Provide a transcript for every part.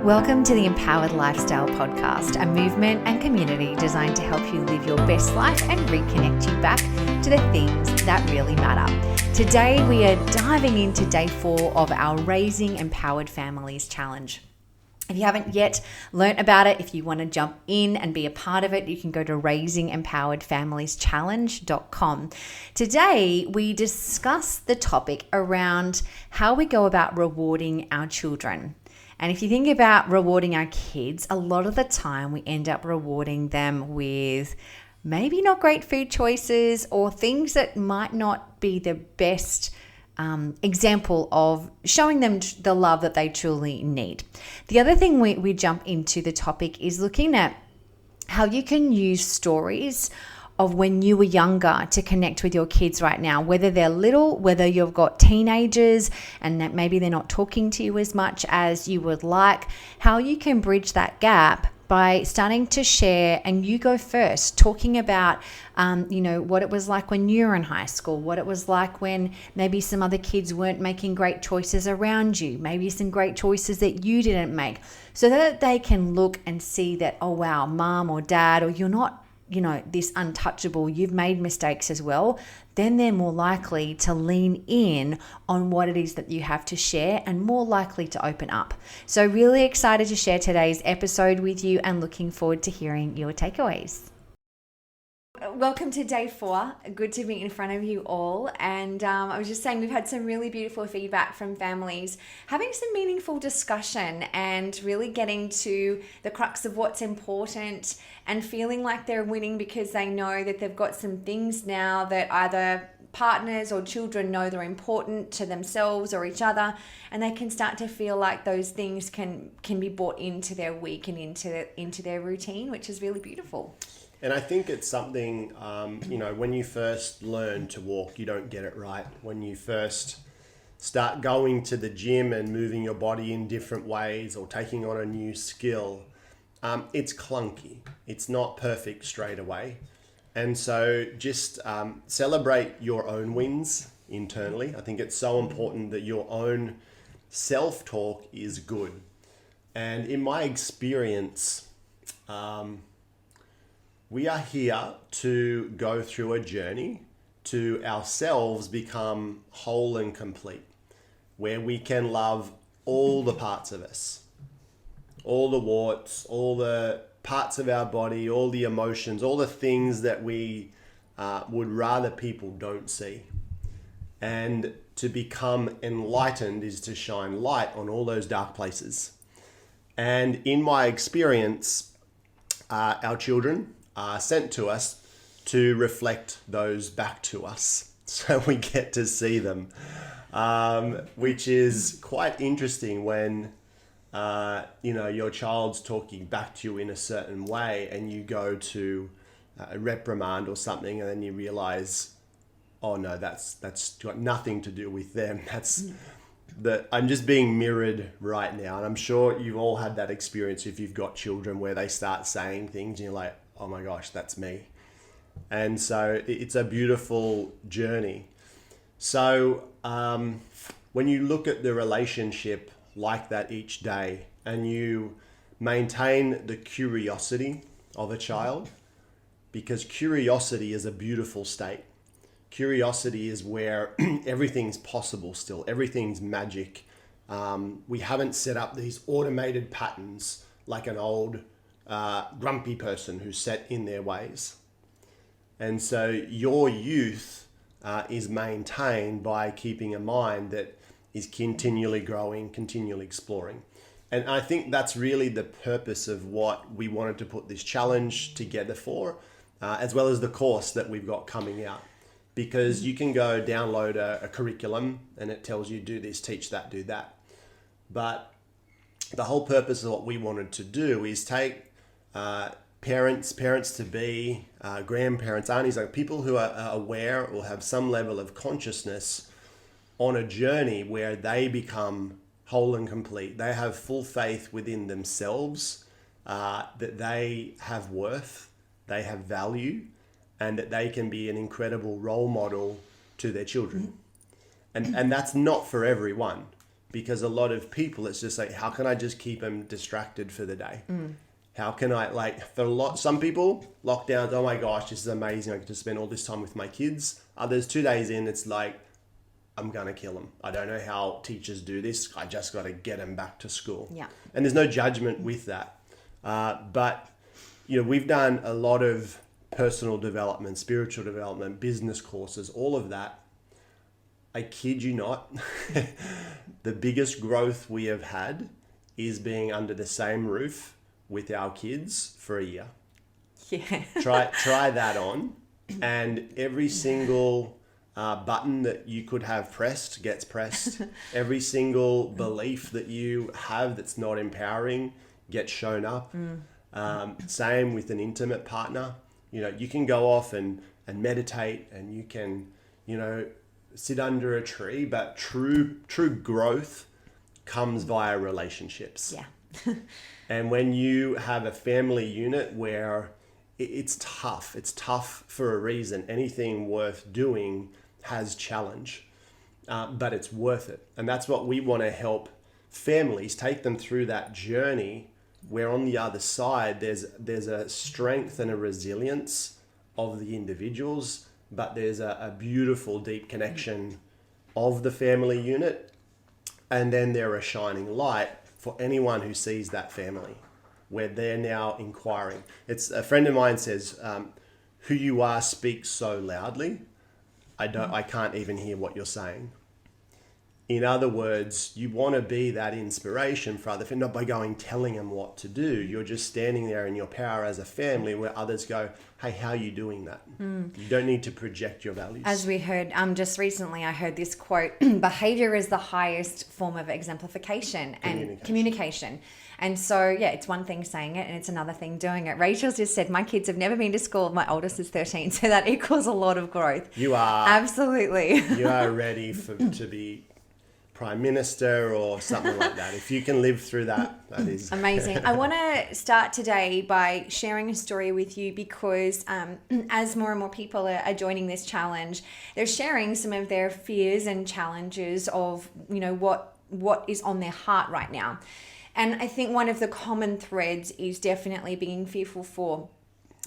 Welcome to the Empowered Lifestyle Podcast, a movement and community designed to help you live your best life and reconnect you back to the things that really matter. Today, we are diving into day 4 of our Raising Empowered Families Challenge. If you haven't yet learnt about it, if you want to jump in and be a part of it, you can go to raisingempoweredfamilieschallenge.com. Today, we discuss the topic around how we go about rewarding our children. And if you think about rewarding our kids, a lot of the time we end up rewarding them with maybe not great food choices or things that might not be the best example of showing them the love that they truly need. The other thing we jump into the topic is looking at how you can use stories of when you were younger to connect with your kids right now, whether they're little, whether you've got teenagers and that maybe they're not talking to you as much as you would like, how you can bridge that gap by starting to share, and you go first, talking about, what it was like when you were in high school, what it was like when maybe some other kids weren't making great choices around you, maybe some great choices that you didn't make, so that they can look and see that, oh wow, mom or dad, or you're not this untouchable, you've made mistakes as well. Then they're more likely to lean in on what it is that you have to share and more likely to open up. So really excited to share today's episode with you and looking forward to hearing your takeaways. Welcome to day 4. Good to be in front of you all. And I was just saying, we've had some really beautiful feedback from families having some meaningful discussion and really getting to the crux of what's important and feeling like they're winning because they know that they've got some things now that either partners or children know they're important to themselves or each other, and they can start to feel like those things can be brought into their week and into their routine, which is really beautiful. And I think it's something, when you first learn to walk, you don't get it right. When you first start going to the gym and moving your body in different ways or taking on a new skill, it's clunky. It's not perfect straight away. And so just celebrate your own wins internally. I think it's so important that your own self-talk is good. And in my experience, we are here to go through a journey to ourselves become whole and complete, where we can love all the parts of us, all the warts, all the parts of our body, all the emotions, all the things that we would rather people don't see. And to become enlightened is to shine light on all those dark places. And in my experience, our children are sent to us to reflect those back to us, so we get to see them, which is quite interesting when your child's talking back to you in a certain way and you go to a reprimand or something, and then you realize, oh no, that's got nothing to do with them. I'm just being mirrored right now. And I'm sure you've all had that experience if you've got children where they start saying things and you're like, oh my gosh, that's me. And so it's a beautiful journey. So when you look at the relationship like that each day and you maintain the curiosity of a child, because curiosity is a beautiful state. Curiosity is where everything's possible still, everything's magic. We haven't set up these automated patterns like an old grumpy person who's set in their ways. And so your youth is maintained by keeping a mind that is continually growing, continually exploring. And I think that's really the purpose of what we wanted to put this challenge together for, as well as the course that we've got coming out. Because you can go download a curriculum and it tells you do this, teach that, do that. But the whole purpose of what we wanted to do is take parents to be, grandparents, aunties, like people who are aware or have some level of consciousness on a journey where they become whole and complete. They have full faith within themselves, that they have worth, they have value, and that they can be an incredible role model to their children. And that's not for everyone. because a lot of people, it's just like, how can I just keep them distracted for the day? How can I, some people, lockdowns, oh my gosh, this is amazing. I get to spend all this time with my kids. Others, 2 days in, it's like, I'm going to kill them. I don't know how teachers do this. I just got to get them back to school. Yeah. And there's no judgment with that. But, we've done a lot of personal development, spiritual development, business courses, all of that. I kid you not, the biggest growth we have had is being under the same roof with our kids for a year. Yeah. Try that on, and every single button that you could have pressed gets pressed. Every single belief that you have that's not empowering gets shown up. Same with an intimate partner. You can go off and meditate, and you can, sit under a tree, but true growth comes via relationships. Yeah. And when you have a family unit where it's tough for a reason. Anything worth doing has challenge, but it's worth it. And that's what we want to help families, take them through that journey where on the other side there's a strength and a resilience of the individuals, but there's a beautiful deep connection of the family unit, and then they're a shining light for anyone who sees that family, where they're now inquiring. It's a friend of mine says, who you are speaks so loudly, I can't even hear what you're saying. In other words, you want to be that inspiration for other, not by telling them what to do. You're just standing there in your power as a family where others go, hey, how are you doing that? You don't need to project your values. As we heard just recently, I heard this quote, behavior is the highest form of exemplification and communication. And so, yeah, it's one thing saying it and it's another thing doing it. Rachel's just said, my kids have never been to school. My oldest is 13. So that equals a lot of growth. You are. Absolutely. You are ready to be Prime Minister or something like that. If you can live through that is amazing. I want to start today by sharing a story with you because as more and more people are joining this challenge, they're sharing some of their fears and challenges of, what is on their heart right now. And I think one of the common threads is definitely being fearful for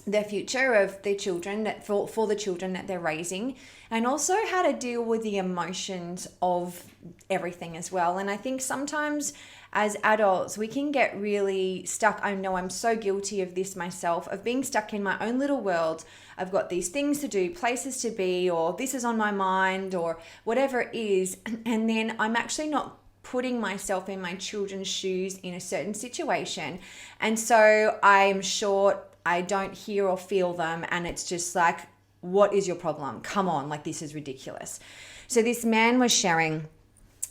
the future of their children, for the children that they're raising, and also how to deal with the emotions of everything as well. And I think sometimes as adults, we can get really stuck. I know I'm so guilty of this myself, of being stuck in my own little world. I've got these things to do, places to be, or this is on my mind, or whatever it is. And then I'm actually not putting myself in my children's shoes in a certain situation. And so I'm short, I don't hear or feel them, and it's just like, what is your problem? Come on, this is ridiculous. So this man was sharing,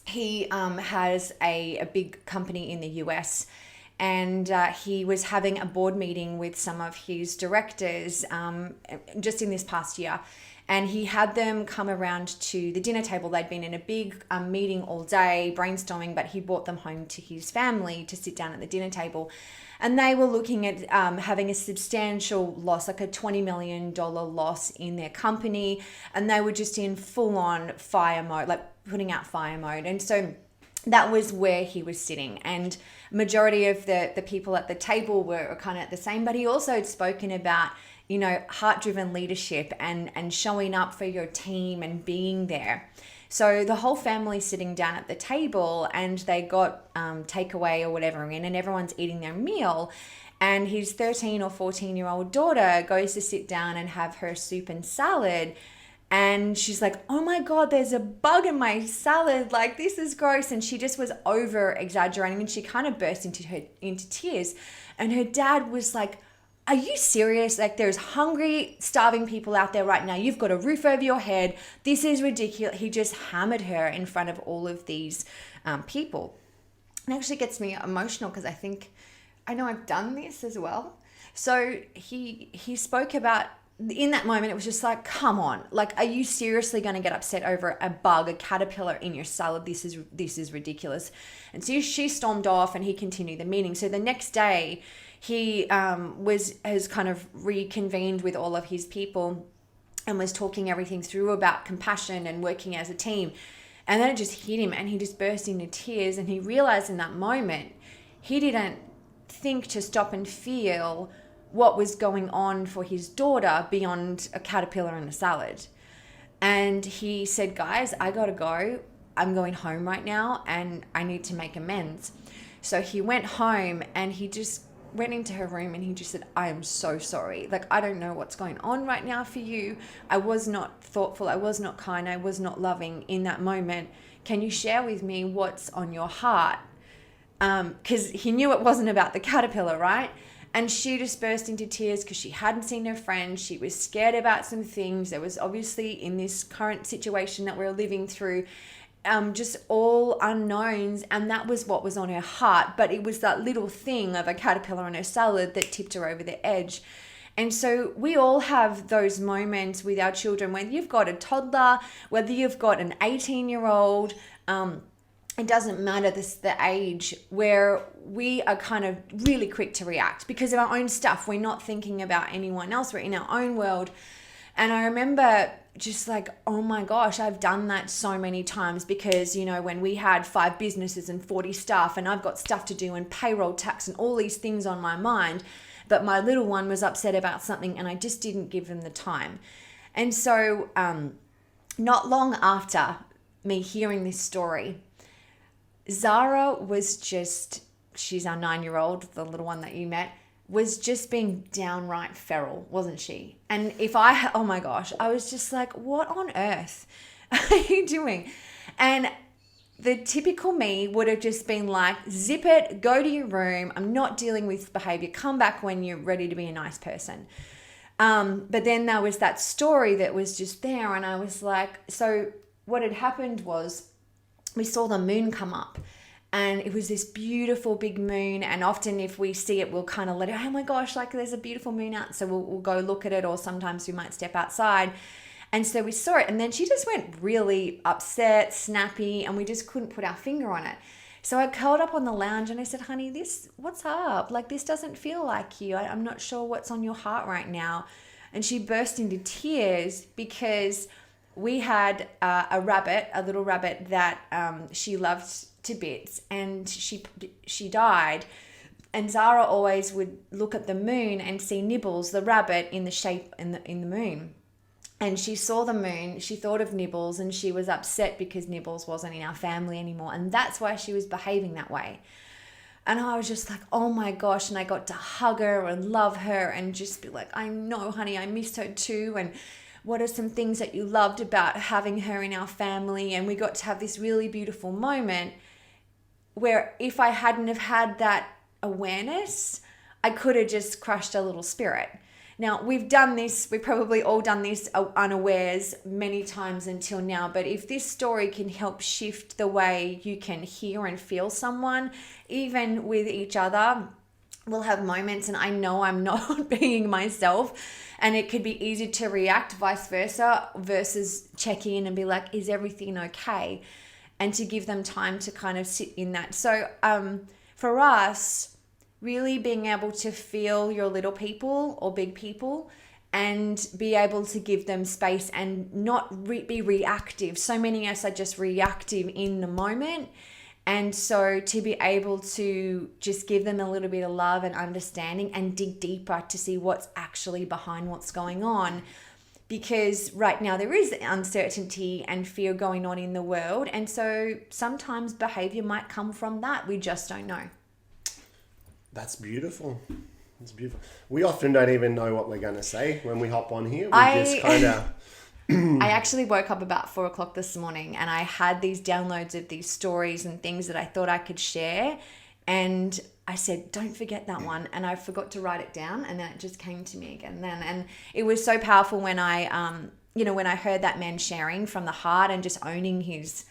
he has a big company in the US, and he was having a board meeting with some of his directors just in this past year. And he had them come around to the dinner table. They'd been in a big meeting all day, brainstorming, but he brought them home to his family to sit down at the dinner table. And they were looking at having a substantial loss, like a $20 million loss in their company. And they were just in full-on fire mode, putting out fire mode. And so that was where he was sitting. And majority of the people at the table were kind of the same. But he also had spoken about, heart-driven leadership and showing up for your team and being there. So the whole family sitting down at the table, and they got takeaway or whatever in, and everyone's eating their meal. And his 13 or 14-year-old daughter goes to sit down and have her soup and salad. And she's like, oh my God, there's a bug in my salad. This is gross. And she just was over exaggerating, and she kind of burst into tears. And her dad was like, are you serious? There's hungry, starving people out there right now. You've got a roof over your head. This is ridiculous. He just hammered her in front of all of these people. It actually gets me emotional because I know I've done this as well. So he spoke about, in that moment, it was just like, come on. Are you seriously going to get upset over a bug, a caterpillar in your salad? This is ridiculous. And so she stormed off, and he continued the meeting. So the next day, he has kind of reconvened with all of his people and was talking everything through about compassion and working as a team. And then it just hit him and he just burst into tears, and he realized in that moment he didn't think to stop and feel what was going on for his daughter beyond a caterpillar in a salad. And he said, guys, I gotta go. I'm going home right now and I need to make amends. So he went home and he just went into her room and he just said, I am so sorry. Like, I don't know what's going on right now for you. I was not thoughtful. I was not kind. I was not loving in that moment. Can you share with me what's on your heart? Because he knew it wasn't about the caterpillar, right? And she just burst into tears because she hadn't seen her friend. She was scared about some things. There was obviously, in this current situation that we're living through, just all unknowns, and that was what was on her heart. But it was that little thing of a caterpillar on her salad that tipped her over the edge. And so we all have those moments with our children, whether you've got a toddler, whether you've got an 18-year-old, it doesn't matter the age, where we are kind of really quick to react because of our own stuff. We're not thinking about anyone else. We're in our own world. And I remember just like, oh my gosh, I've done that so many times because, you know, when we had 5 businesses and 40 staff and I've got stuff to do and payroll, tax and all these things on my mind, but my little one was upset about something and I just didn't give him the time. And so not long after me hearing this story, Zara was just, she's our 9-year-old, the little one that you met, was just being downright feral, wasn't she? And oh my gosh, I was just like, what on earth are you doing? And the typical me would have just been like, zip it, go to your room. I'm not dealing with behavior. Come back when you're ready to be a nice person. But then there was that story that was just there. And I was like, so what had happened was we saw the moon come up. And it was this beautiful big moon. And often if we see it, we'll kind of let it, oh my gosh, like there's a beautiful moon out. So we'll go look at it, or sometimes we might step outside. And so we saw it. And then she just went really upset, snappy, and we just couldn't put our finger on it. So I curled up on the lounge and I said, honey, what's up? Like, this doesn't feel like you. I'm not sure what's on your heart right now. And she burst into tears because we had a little rabbit that she loved to bits, and she died. And Zara always would look at the moon and see Nibbles, the rabbit, in the shape in the moon. And she saw the moon, she thought of Nibbles, and she was upset because Nibbles wasn't in our family anymore. And that's why she was behaving that way. And I was just like, oh my gosh. And I got to hug her and love her and just be like, I know, honey, I missed her too. And what are some things that you loved about having her in our family? And we got to have this really beautiful moment where if I hadn't have had that awareness, I could have just crushed a little spirit. Now, we've probably all done this unawares many times until now, but if this story can help shift the way you can hear and feel someone, even with each other, we'll have moments, and I know I'm not being myself, and it could be easy to react vice versa versus check in and be like, is everything okay? And to give them time to kind of sit in that. So for us, really being able to feel your little people or big people and be able to give them space and not be reactive. So many of us are just reactive in the moment. And so to be able to just give them a little bit of love and understanding and dig deeper to see what's actually behind what's going on. Because right now there is uncertainty and fear going on in the world. And so sometimes behavior might come from that. We just don't know. That's beautiful. It's beautiful. We often don't even know what we're going to say when we hop on here. Just kind of... I actually woke up about 4:00 this morning and I had these downloads of these stories and things that I thought I could share. And I said, don't forget that one. And I forgot to write it down. And then it just came to me again then. And it was so powerful when when I heard that man sharing from the heart and just owning his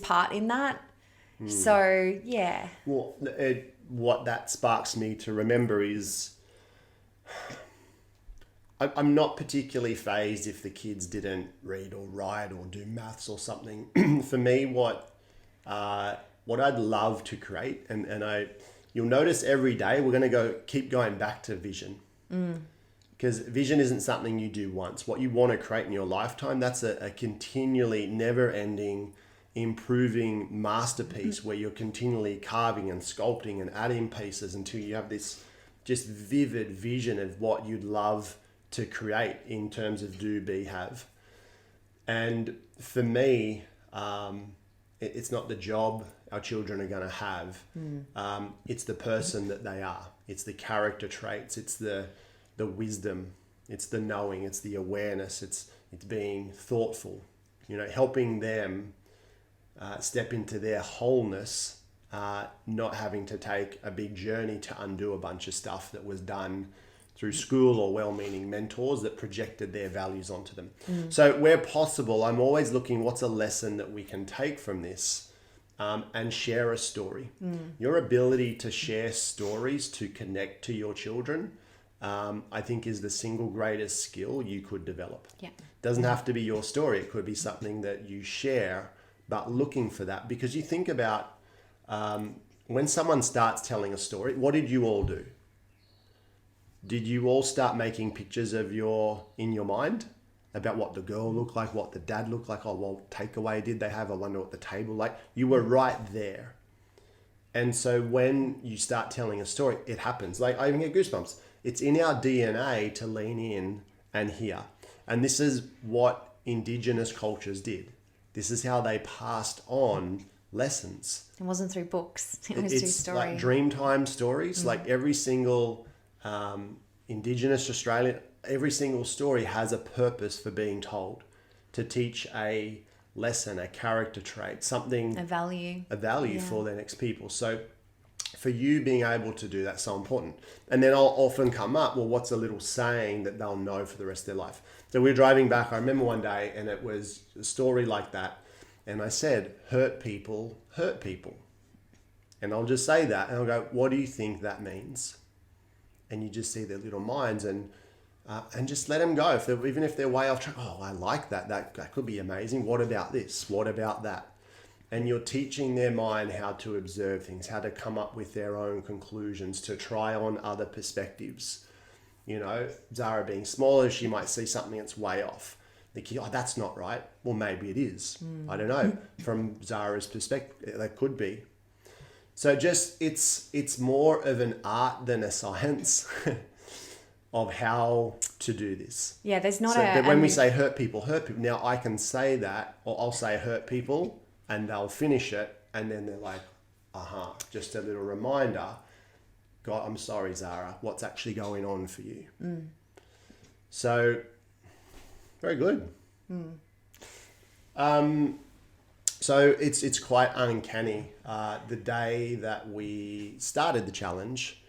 part in that. So, yeah. Well, what that sparks me to remember is I'm not particularly fazed if the kids didn't read or write or do maths or something. For me, what I'd love to create, and you'll notice every day we're going to keep going back to vision. Because vision isn't something you do once. What you want to create in your lifetime, that's a continually never-ending, improving masterpiece where you're continually carving and sculpting and adding pieces until you have this just vivid vision of what you'd love to create in terms of do, be, have. And for me, it's not the job our children are going to have. It's the person that they are. It's the character traits. It's the wisdom. It's the knowing. It's the awareness. It's being thoughtful. Helping them step into their wholeness, not having to take a big journey to undo a bunch of stuff that was done through school or well-meaning mentors that projected their values onto them. So where possible, I'm always looking what's a lesson that we can take from this and share a story. Your ability to share stories to connect to your children, I think is the single greatest skill you could develop. Yeah. Doesn't have to be your story. It could be something that you share, but looking for that. Because you think about when someone starts telling a story, what did you all do? Did you all start making pictures in your mind about what the girl looked like, what the dad looked like? Oh, what takeaway did they have? I wonder what the table like. You were right there. And so when you start telling a story, it happens. Like I even get goosebumps. It's in our DNA to lean in and hear. And this is what indigenous cultures did. This is how they passed on lessons. It wasn't through books. It was through story. Like Dreamtime stories. Like every single indigenous Australian, every single story has a purpose for being told, to teach a lesson, a character trait, something, a value for the next people. So for you being able to do that's so important. And then I'll often come up, well, what's a little saying that they'll know for the rest of their life? So we were driving back, I remember one day, and it was a story like that. And I said, hurt people hurt people. And I'll just say that, and I'll go, what do you think that means? And you just see their little minds and just let them go. Even if they're way off track, oh, I like that. That could be amazing. What about this? What about that? And you're teaching their mind how to observe things, how to come up with their own conclusions, to try on other perspectives. Zara being smaller, she might see something that's way off. Thinking, oh, that's not right. Well, maybe it is. I don't know. From Zara's perspective, that could be. So it's more of an art than a science of how to do this. Yeah, there's not But when we say hurt people, now I can say that, or I'll say hurt people, and they'll finish it, and then they're like, just a little reminder. God, I'm sorry, Zara. What's actually going on for you? So, very good. So it's quite uncanny. The day that we started the challenge,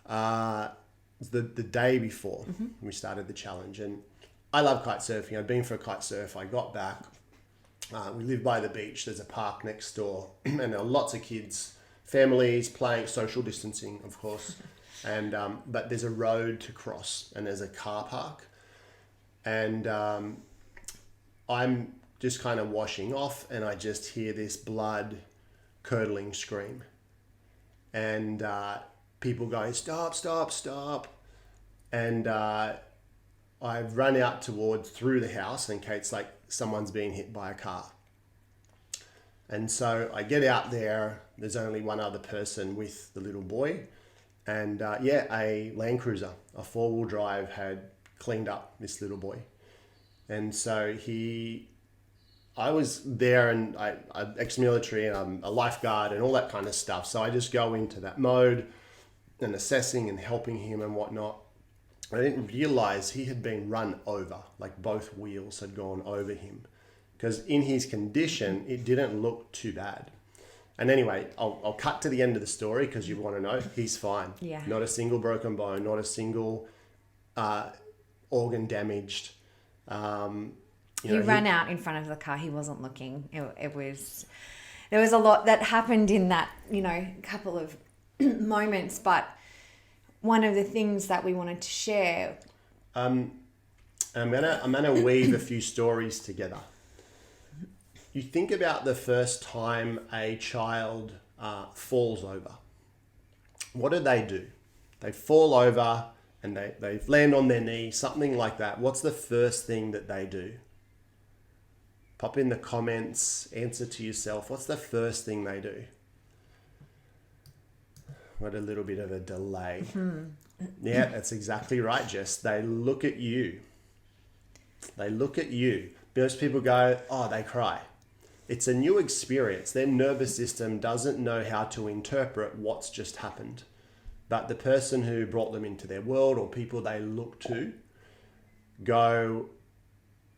the day before we started the challenge, and I love kite surfing. I'd been for a kite surf. I got back. We live by the beach. There's a park next door, and there are lots of kids, families playing, social distancing, of course. And but there's a road to cross, and there's a car park, and I'm just kind of washing off, and I just hear this blood curdling scream, and people going, stop, stop, stop. And I've run out through the house, and Kate's like, someone's been hit by a car. And so I get out there, there's only one other person with the little boy, and a Land Cruiser, a 4-wheel drive, had cleaned up this little boy. And so I was there, and I'm ex-military, and I'm a lifeguard and all that kind of stuff. So I just go into that mode and assessing and helping him and whatnot. I didn't realize he had been run over, like both wheels had gone over him. Because in his condition, it didn't look too bad. And anyway, I'll cut to the end of the story because you want to know. He's fine. Yeah. Not a single broken bone, not a single organ damaged. He ran out in front of the car. He wasn't looking. There was a lot that happened in that, couple of moments. But one of the things that we wanted to share. I'm gonna weave a few stories together. You think about the first time a child falls over. What do? They fall over and they land on their knee, something like that, what's the first thing that they do? Pop in the comments, answer to yourself. What's the first thing they do? What a little bit of a delay. Yeah, that's exactly right, Jess. They look at you. They look at you. Most people go, oh, they cry. It's a new experience. Their nervous system doesn't know how to interpret what's just happened. But the person who brought them into their world or people they look to go,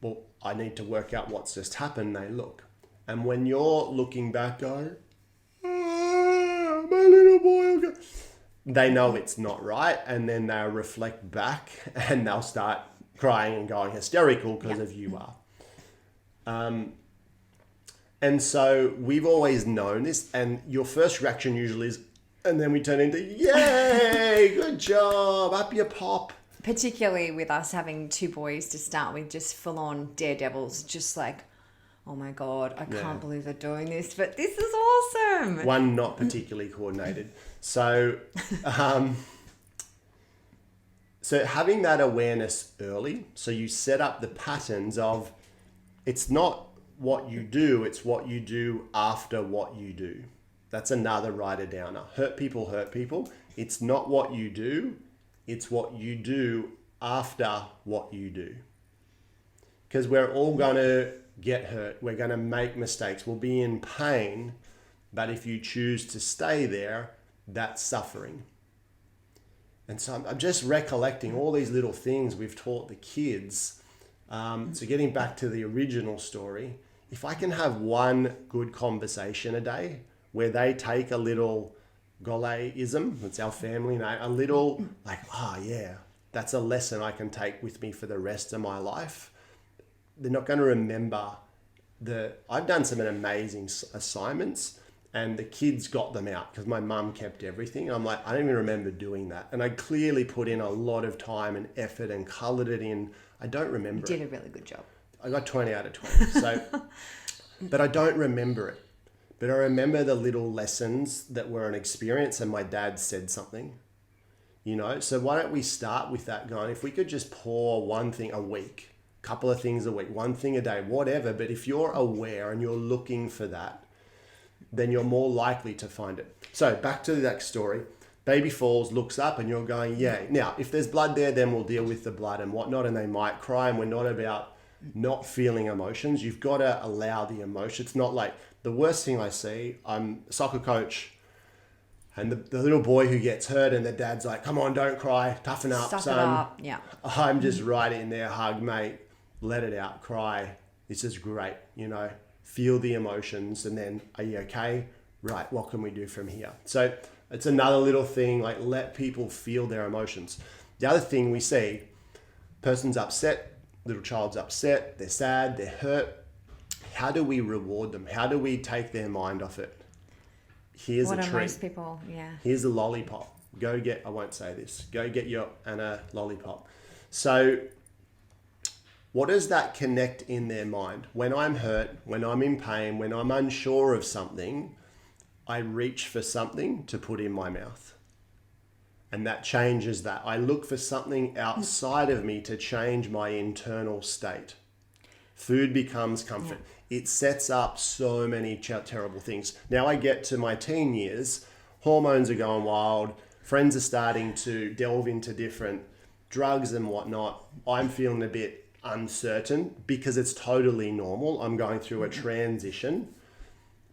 well, I need to work out what's just happened. They look. And when you're looking back going, oh, my little boy, they know it's not right. And then they'll reflect back and they'll start crying and going hysterical because of you are. And so we've always known this, and your first reaction usually is, and then we turn into, yay, good job, up your pop. Particularly with us having two boys to start with, just full on daredevils, just like, oh my God, I can't believe they're doing this, but this is awesome. One not particularly coordinated. So, so having that awareness early, so you set up the patterns of, it's not what you do, it's what you do after what you do. That's another writer-downer. Hurt people. It's not what you do, it's what you do after what you do. Because we're all going to get hurt. We're going to make mistakes. We'll be in pain. But if you choose to stay there, that's suffering. And so I'm just recollecting all these little things we've taught the kids. So getting back to the original story, if I can have one good conversation a day where they take a little Goleism, that's our family name, a little like, oh yeah, that's a lesson I can take with me for the rest of my life. They're not going to remember I've done some amazing assignments and the kids got them out because my mum kept everything. I'm like, I don't even remember doing that. And I clearly put in a lot of time and effort and colored it in. I don't remember You did a really good job. I got 20 out of 20. So, but I don't remember it. But I remember the little lessons that were an experience, and my dad said something, So why don't we start with that going, if we could just pour one thing a week, couple of things a week, one thing a day, whatever. But if you're aware and you're looking for that, then you're more likely to find it. So back to that story. Baby falls, looks up, and you're going, yay. Now, if there's blood there, then we'll deal with the blood and whatnot, and they might cry, and we're not about not feeling emotions. You've got to allow the emotion. It's not like the worst thing I see. I'm a soccer coach, and the little boy who gets hurt, and the dad's like, come on, don't cry, toughen up, Suck son. it up. Yeah. I'm just right in there, hug, mate, let it out, cry. This is great, feel the emotions, and then, are you okay? Right, what can we do from here? So it's another little thing, like let people feel their emotions. The other thing we see, person's upset, little child's upset, they're sad, they're hurt. How do we reward them? How do we take their mind off it? Here's a treat. What are most people, Here's a lollipop. I won't say this. Go get your Anna lollipop. So what does that connect in their mind? When I'm hurt, when I'm in pain, when I'm unsure of something, I reach for something to put in my mouth. And that changes that. I look for something outside of me to change my internal state. Food becomes comfort. Yeah. It sets up so many terrible things. Now I get to my teen years, hormones are going wild, friends are starting to delve into different drugs and whatnot. I'm feeling a bit uncertain because it's totally normal. I'm going through a transition.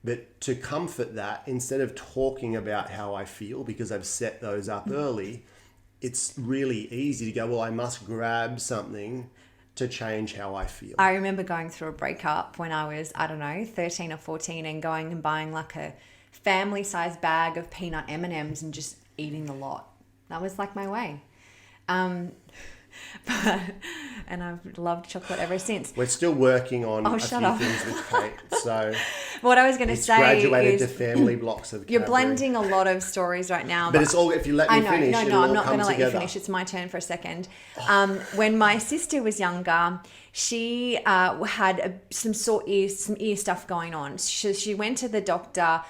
But to comfort that, instead of talking about how I feel, because I've set those up early, it's really easy to go, well, I must grab something to change how I feel. I remember going through a breakup when I was, 13 or 14 and going and buying like a family-sized bag of peanut M&Ms and just eating a lot. That was like my way. And I've loved chocolate ever since. We're still working on a few things with Kate. So what I was going to say graduated is to family blocks of you're Cadbury. blending a lot of stories right now. But it's all, if you let me finish, No, I'm not going to let you finish. It's my turn for a second. When my sister was younger, she had some ear stuff going on. She went to the doctor,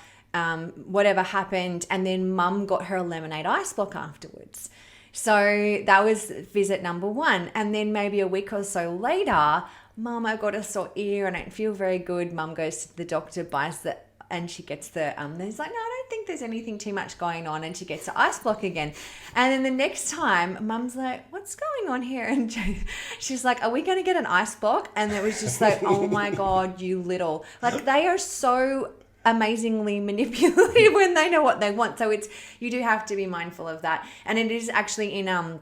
whatever happened, and then mum got her a lemonade ice block afterwards. So that was visit number 1. And then maybe a week or so later, Mum, I got a sore ear and I don't feel very good. Mum goes to the doctor, buys the, and she gets the, he's like, no, I don't think there's anything too much going on. And she gets the ice block again. And then the next time, Mum's like, what's going on here? And she's like, are we going to get an ice block? And it was just like, oh my God, you little. Like, they are so amazingly manipulative when they know what they want. So you do have to be mindful of that. And it is actually in our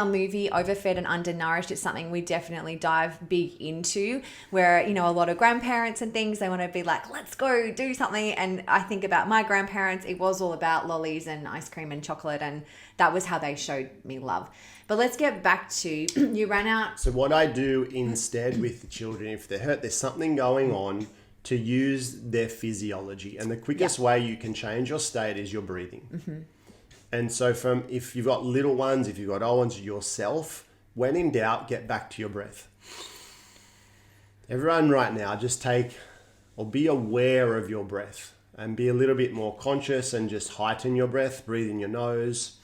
movie Overfed and Undernourished, it's something we definitely dive big into, where, you know, a lot of grandparents and things, they want to be like, let's go do something. And I think about my grandparents, it was all about lollies and ice cream and chocolate, and that was how they showed me love. But let's get back to, you ran out. So what I do instead with the children, if they're hurt, there's something going on, to use their physiology. And the quickest way you can change your state is your breathing. Mm-hmm. And so if you've got little ones, if you've got old ones, yourself, when in doubt, get back to your breath. Everyone right now, just take or be aware of your breath and be a little bit more conscious and just heighten your breath. Breathe in your nose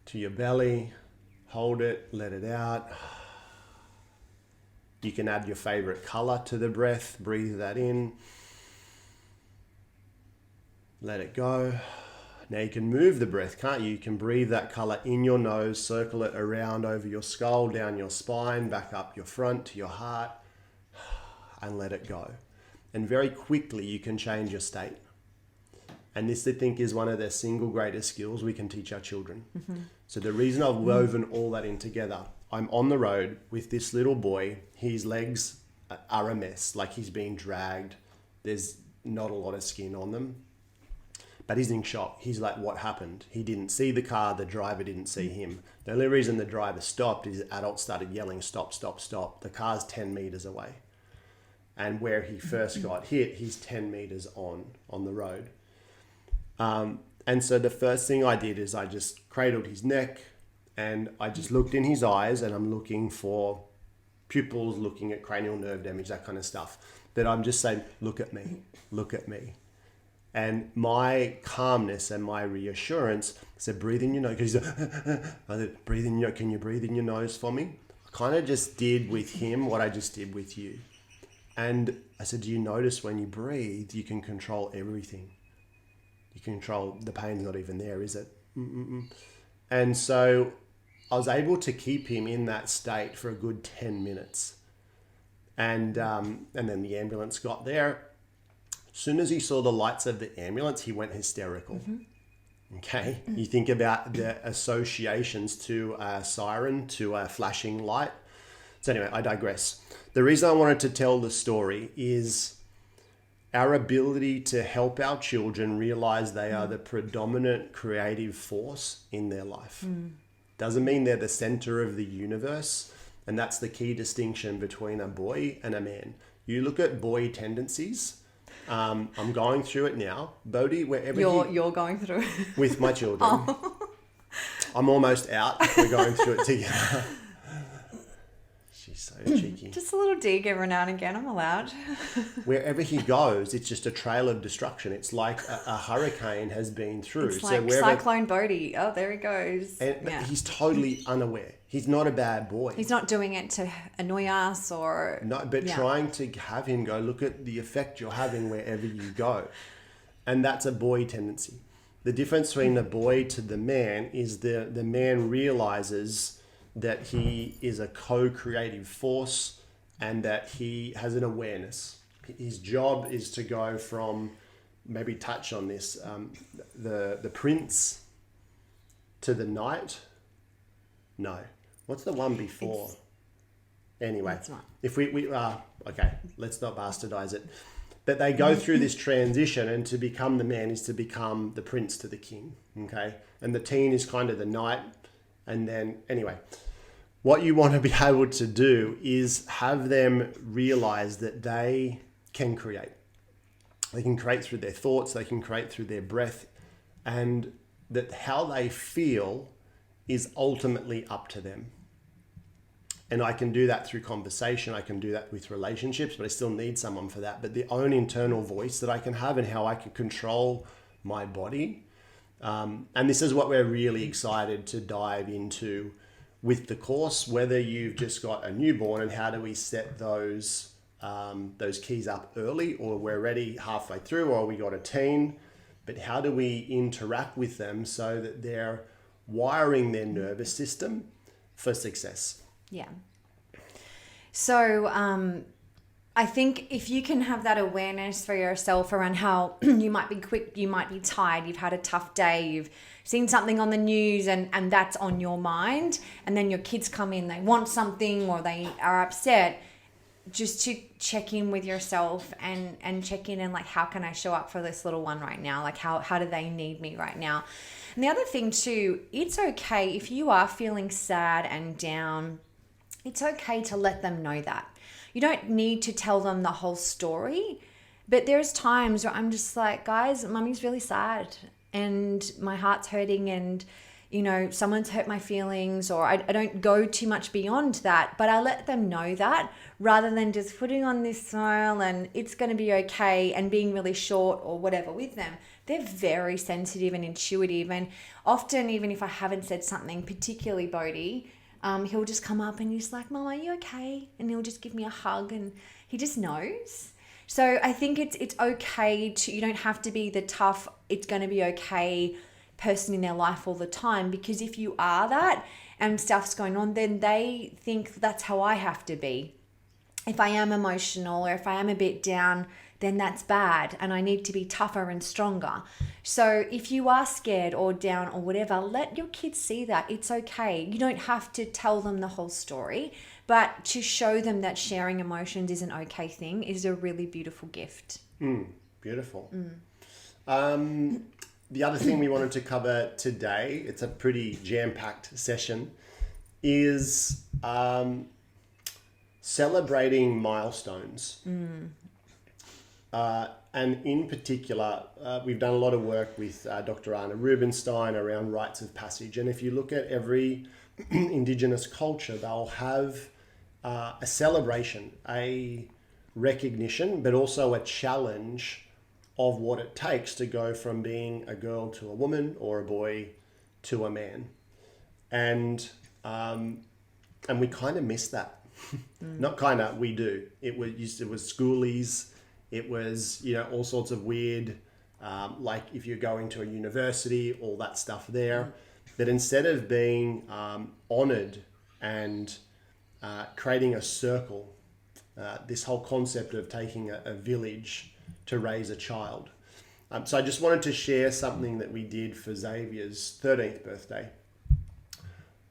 to your belly, hold it, let it out. You can add your favorite color to the breath, breathe that in, let it go. Now you can move the breath, can't you? You can breathe that color in your nose, circle it around over your skull, down your spine, back up your front to your heart, and let it go. And very quickly you can change your state. And this, I think, is one of the single greatest skills we can teach our children. Mm-hmm. So the reason I've woven all that in together, I'm on the road with this little boy. His legs are a mess, like he's being dragged. There's not a lot of skin on them. But he's in shock. He's like, what happened? He didn't see the car. The driver didn't see him. The only reason the driver stopped is adults started yelling, stop, stop, stop. The car's 10 meters away. And where he first got hit, he's 10 meters on the road. And so the first thing I did is I just cradled his neck and I just looked in his eyes, and I'm looking for pupils, looking at cranial nerve damage, that kind of stuff. But I'm just saying, look at me, look at me. And my calmness and my reassurance said, breathe in your nose. Because I said, breathe in your, can you breathe in your nose for me? I kind of just did with him what I just did with you. And I said, do you notice when you breathe, you can control everything? You can control, the pain's not even there, is it? Mm-mm-mm. And so I was able to keep him in that state for a good 10 minutes. And then the ambulance got there. As soon as he saw the lights of the ambulance, he went hysterical. Mm-hmm. Okay. Mm-hmm. You think about the associations to a siren, to a flashing light. So anyway, I digress. The reason I wanted to tell the story is our ability to help our children realize they are the predominant creative force in their life. Doesn't mean they're the center of the universe. And that's the key distinction between a boy and a man. You look at boy tendencies. I'm going through it now. Bodhi, wherever you're going through it. With my children. Oh. I'm almost out. We're going through it together. She's so cheeky. Just a little dig every now and again. I'm allowed. Wherever he goes, it's just a trail of destruction. It's like a hurricane has been through. It's like Cyclone Bodhi. Oh, there he goes. But he's totally unaware. He's not a bad boy. He's not doing it to annoy us or... No, but trying to have him go, look at the effect you're having wherever you go. And that's a boy tendency. The difference between the boy to the man is the man realizes that he is a co-creative force and that he has an awareness. His job is to go from, maybe touch on this, the prince to the knight. No. What's the one before? Anyway, if we okay, let's not bastardize it. But they go through this transition, and to become the man is to become the prince to the king. Okay, and the teen is kind of the knight, and then anyway, what you want to be able to do is have them realize that they can create. They can create through their thoughts. They can create through their breath, and that how they feel is ultimately up to them. And I can do that through conversation. I can do that with relationships, but I still need someone for that. But the own internal voice that I can have and how I can control my body And this is what we're really excited to dive into with the course, whether you've just got a newborn and how do we set those keys up early, or we're ready halfway through, or we got a teen, but how do we interact with them so that they're wiring their nervous system for success? Yeah. So I think if you can have that awareness for yourself around how you might be quick, you might be tired, you've had a tough day, you've seen something on the news and that's on your mind, and then your kids come in, they want something or they are upset, just to check in with yourself and check in and like, how can I show up for this little one right now? Like how do they need me right now? And the other thing too, it's okay if you are feeling sad and down, it's okay to let them know that. You don't need to tell them the whole story, but there's times where I'm just like, guys, mummy's really sad and my heart's hurting and, you know, someone's hurt my feelings, or I don't go too much beyond that, but I let them know that rather than just putting on this smile and it's going to be okay and being really short or whatever with them. They're very sensitive and intuitive, and often even if I haven't said something, particularly Bodhi, he'll just come up and he's like, Mom, are you okay? And he'll just give me a hug and he just knows. So I think it's okay to, you don't have to be the tough, it's going to be okay person in their life all the time, because if you are that and stuff's going on, then they think that's how I have to be. If I am emotional or if I am a bit down, then that's bad and I need to be tougher and stronger. So if you are scared or down or whatever, let your kids see that it's okay. You don't have to tell them the whole story, but to show them that sharing emotions is an okay thing is a really beautiful gift. Beautiful. The other thing we wanted to cover today, it's a pretty jam-packed session, is celebrating milestones. And in particular, we've done a lot of work with Dr. Anna Rubinstein around rites of passage. And if you look at every Indigenous culture, they'll have a celebration, a recognition, but also a challenge of what it takes to go from being a girl to a woman or a boy to a man. And we kind of miss that. Not kind of, we do. It was schoolies. It was, you know, all sorts of weird, like if you're going to a university, all that stuff there. But instead of being honored and creating a circle, this whole concept of taking a village to raise a child. So I just wanted to share something that we did for Xavier's 13th birthday.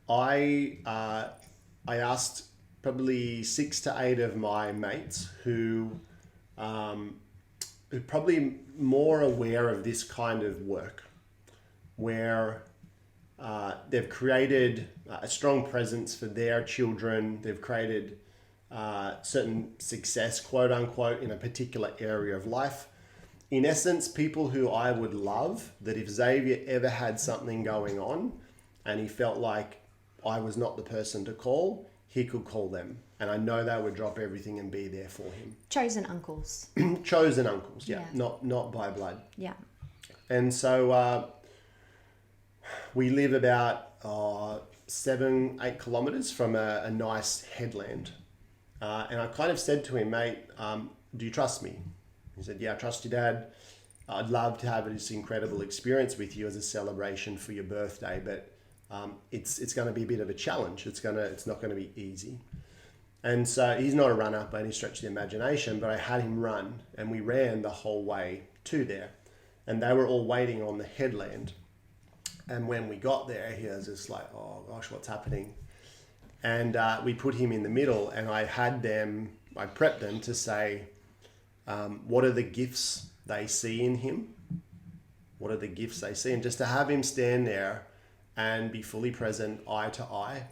I asked probably 6 to 8 of my mates who are probably more aware of this kind of work, where they've created a strong presence for their children. They've created certain success, quote unquote, in a particular area of life. In essence, people who I would love, that if Xavier ever had something going on and he felt like I was not the person to call, he could call them. And I know they would drop everything and be there for him. Chosen uncles. Chosen uncles, yeah. Not by blood. Yeah. And so we live about 7-8 kilometers from a nice headland. And I kind of said to him, mate, do you trust me? He said, yeah, I trust you, Dad. I'd love to have this incredible experience with you as a celebration for your birthday, but it's going to be a bit of a challenge. It's not going to be easy. And so he's not a runner by any stretch of the imagination, but I had him run, and we ran the whole way to there. And they were all waiting on the headland. And when we got there, he was just like, oh gosh, what's happening? And we put him in the middle, and I prepped them to say, what are the gifts they see in him? What are the gifts they see? And just to have him stand there and be fully present, eye to eye.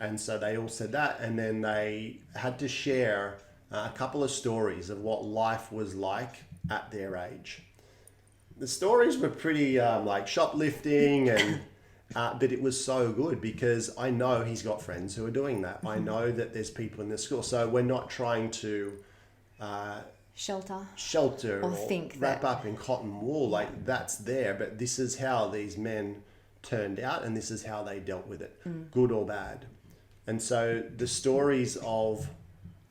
And so they all said that, and then they had to share a couple of stories of what life was like at their age. The stories were pretty like shoplifting, and but it was so good because I know he's got friends who are doing that. I know that there's people in the school, so we're not trying to shelter or or think wrap that, up in cotton wool. Like that's there, but this is how these men turned out and this is how they dealt with it, good or bad. And so the stories of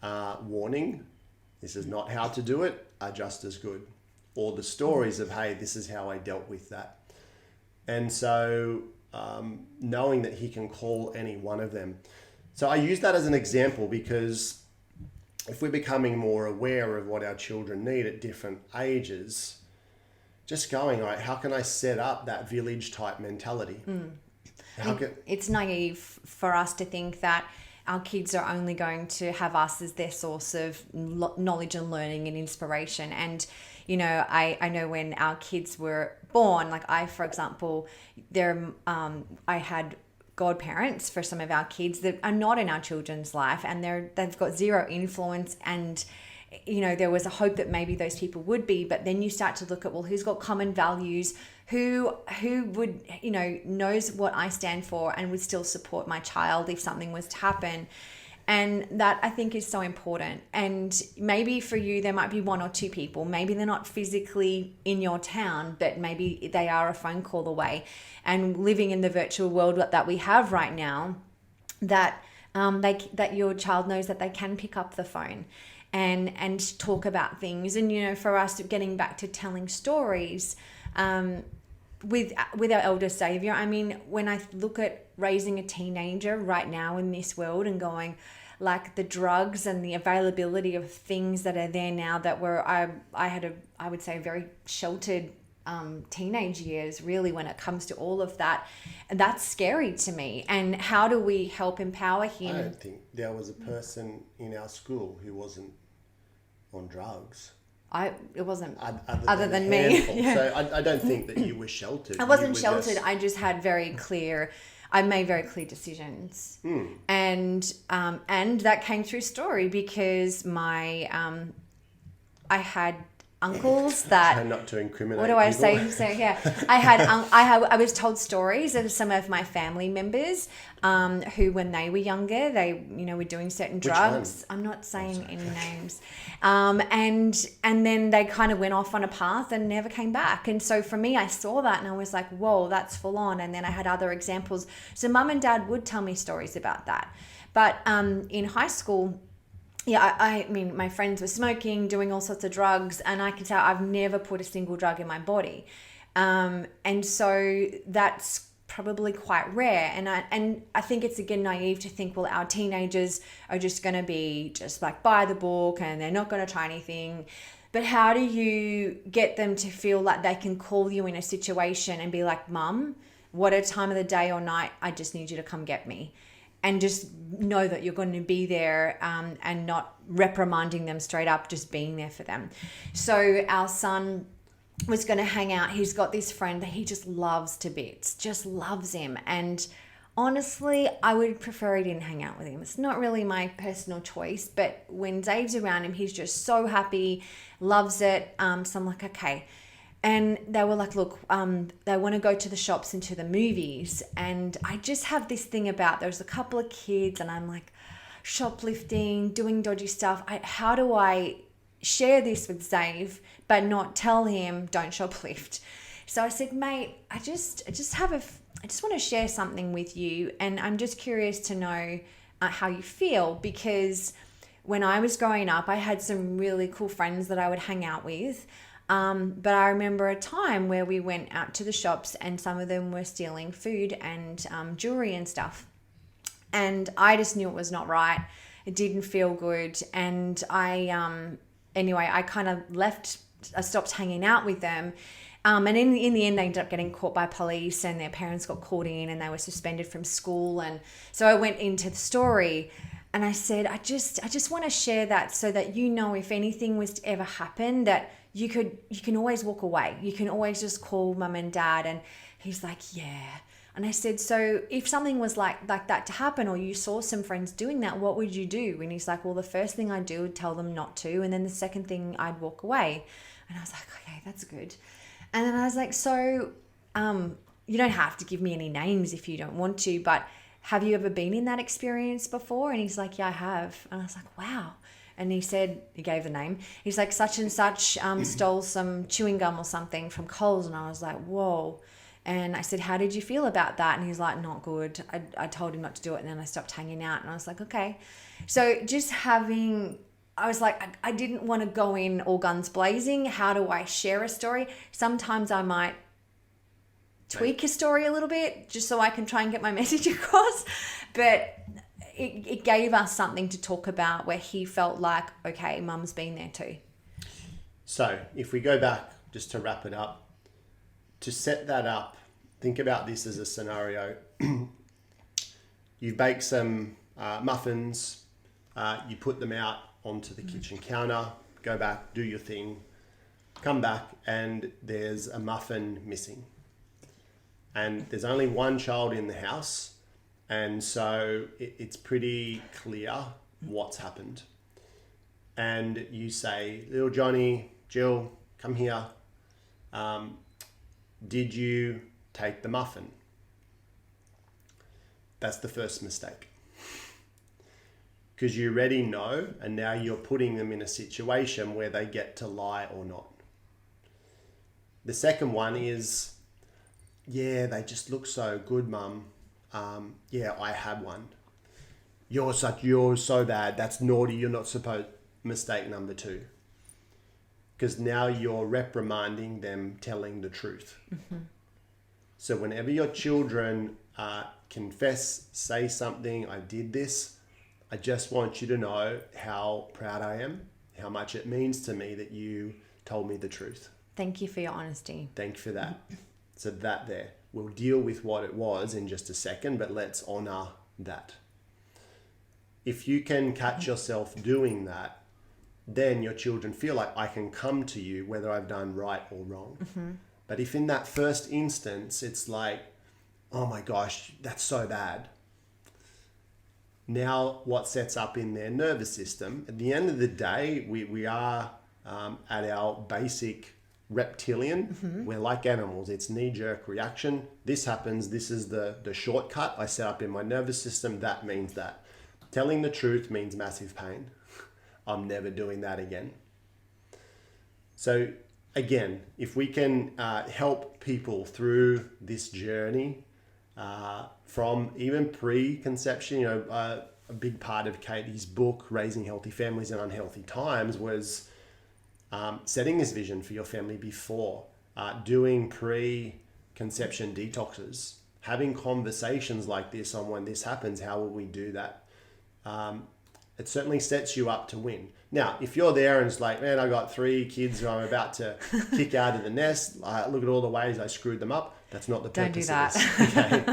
warning, this is not how to do it, are just as good. Or the stories of, hey, this is how I dealt with that. And so knowing that he can call any one of them. So I use that as an example because if we're becoming more aware of what our children need at different ages, just going, all right, how can I set up that village type mentality? It's naive for us to think that our kids are only going to have us as their source of knowledge and learning and inspiration. And, you know, I know when our kids were born, like for example, I had godparents for some of our kids that are not in our children's life, and they've got zero influence. And you know, there was a hope that maybe those people would be, but then you start to look at, well, who's got common values, who would, you know, knows what I stand for and would still support my child if something was to happen. And that I think is so important. And maybe for you, there might be one or two people. Maybe they're not physically in your town, but maybe they are a phone call away. And living in the virtual world that we have right now, that that your child knows that they can pick up the phone and talk about things. And, you know, for us, getting back to telling stories with our elder savior, I mean, when I look at raising a teenager right now in this world and going, like, the drugs and the availability of things that are there now that I had I would say, a very sheltered teenage years, really, when it comes to all of that. And that's scary to me. And how do we help empower him? I don't think there was a person in our school who wasn't on drugs. It wasn't other than me. Yeah. So I don't think that you were sheltered. I wasn't sheltered. I just had I made very clear decisions. And that came through story because I had uncles that try not to incriminate. What do I people. say? Yeah, I was told stories of some of my family members who, when they were younger, they were doing certain drugs. I'm not saying any names, and then they kind of went off on a path and never came back. And so for me, I saw that and I was like, whoa, that's full on. And then I had other examples. So mum and dad would tell me stories about that, but in high school. Yeah, I mean, my friends were smoking, doing all sorts of drugs, and I can tell I've never put a single drug in my body. And so that's probably quite rare. And I think it's, again, naive to think, well, our teenagers are just going to be just like by the book and they're not going to try anything. But how do you get them to feel like they can call you in a situation and be like, Mum, what a time of the day or night, I just need you to come get me. And just know that you're going to be there and not reprimanding them straight up, just being there for them. So our son was going to hang out. He's got this friend that he just loves to bits, just loves him. And honestly, I would prefer he didn't hang out with him. It's not really my personal choice, but when Dave's around him, he's just so happy, loves it. So I'm like, okay. And they were like, look, they want to go to the shops and to the movies. And I just have this thing about, there's a couple of kids and I'm like, shoplifting, doing dodgy stuff. How do I share this with Dave, but not tell him don't shoplift? So I said, mate, I just want to share something with you. And I'm just curious to know how you feel, because when I was growing up, I had some really cool friends that I would hang out with. But I remember a time where we went out to the shops and some of them were stealing food and jewelry and stuff. And I just knew it was not right. It didn't feel good. And I kind of left. I stopped hanging out with them. And in the end, they ended up getting caught by police and their parents got called in and they were suspended from school. And so I went into the story and I said, I just want to share that so that, if anything was to ever happen, that you can always walk away. You can always just call mum and dad. And he's like, yeah. And I said, so if something was like that to happen, or you saw some friends doing that, what would you do? And he's like, well, the first thing I'd do would tell them not to. And then the second thing, I'd walk away. And I was like, okay, that's good. And then I was like, so you don't have to give me any names if you don't want to, but have you ever been in that experience before? And he's like, yeah, I have. And I was like, wow. And he gave the name. He's like, such and such stole some chewing gum or something from Coles. And I was like, whoa. And I said, how did you feel about that? And he's like, not good. I told him not to do it. And then I stopped hanging out. And I was like, okay. So I was like, I didn't want to go in all guns blazing. How do I share a story? Sometimes I might tweak a story a little bit just so I can try and get my message across. But it gave us something to talk about where he felt like, okay, mum's been there too. So if we go back, just to wrap it up, to set that up, think about this as a scenario. You've baked some muffins, you put them out onto the kitchen counter, go back, do your thing, come back, and there's a muffin missing. And there's only one child in the house, and so it's pretty clear what's happened. And you say, little Johnny, Jill, come here. Did you take the muffin? That's the first mistake. Because you already know, and now you're putting them in a situation where they get to lie or not. The second one is, yeah, they just look so good, Mum. Yeah, I had one. You're so bad. That's naughty. You're not supposed. Mistake number 2. Because now you're reprimanding them telling the truth. Mm-hmm. So whenever your children confess, say something, I did this, I just want you to know how proud I am, how much it means to me that you told me the truth. Thank you for your honesty. Thank you for that. So that there. We'll deal with what it was in just a second, but let's honor that. If you can catch yourself doing that, then your children feel like I can come to you whether I've done right or wrong. Mm-hmm. But if in that first instance, it's like, oh my gosh, that's so bad. Now what sets up in their nervous system, at the end of the day, we are at our basic reptilian. Mm-hmm. We're like animals. It's knee-jerk reaction. This happens. This is the shortcut I set up in my nervous system. That means that. Telling the truth means massive pain. I'm never doing that again. So again, if we can help people through this journey from even pre-conception, a big part of Katie's book, Raising Healthy Families in Unhealthy Times, was setting this vision for your family before, doing pre-conception detoxes, having conversations like this on when this happens, how will we do that? It certainly sets you up to win. Now, if you're there and it's like, man, I got 3 kids who I'm about to kick out of the nest. Look at all the ways I screwed them up. That's not the purpose of this. Okay?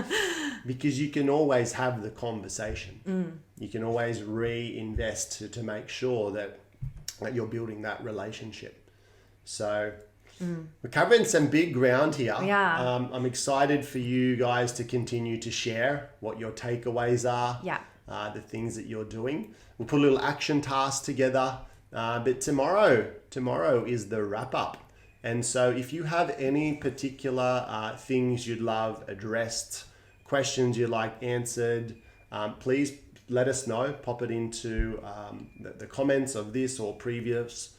Because you can always have the conversation. Mm. You can always reinvest to make sure that you're building that relationship. So we're covering some big ground here. Yeah. I'm excited for you guys to continue to share what your takeaways are. Yeah. The things that you're doing. We'll put a little action task together. But tomorrow is the wrap up. And so if you have any particular things you'd love addressed, questions you'd like answered, please let us know. Pop it into the comments of this or previous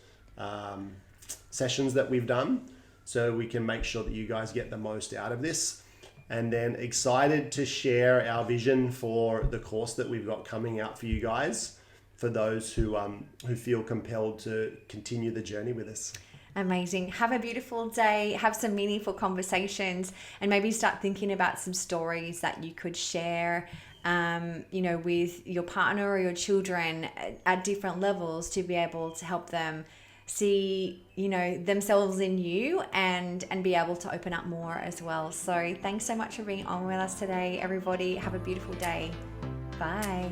sessions that we've done, so we can make sure that you guys get the most out of this. And then excited to share our vision for the course that we've got coming out for you guys, for those who feel compelled to continue the journey with us. Amazing. Have a beautiful day. Have some meaningful conversations, and maybe start thinking about some stories that you could share, with your partner or your children at different levels, to be able to help them see, themselves in you and be able to open up more as well. So thanks so much for being on with us today, everybody. Have a beautiful day. Bye.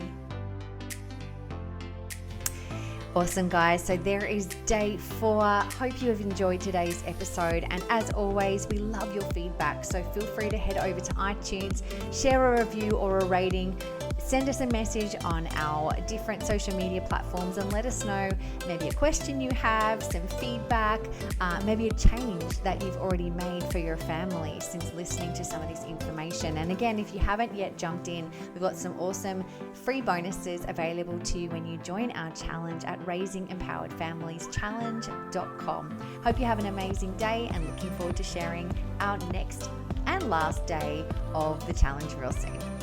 Awesome, guys. So there is day 4. Hope you have enjoyed today's episode. And as always, we love your feedback. So feel free to head over to iTunes, share a review or a rating. send us a message on our different social media platforms and let us know maybe a question you have, some feedback, maybe a change that you've already made for your family since listening to some of this information. And again, if you haven't yet jumped in, we've got some awesome free bonuses available to you when you join our challenge at RaisingEmpoweredFamiliesChallenge.com. Hope you have an amazing day and looking forward to sharing our next and last day of the challenge real soon.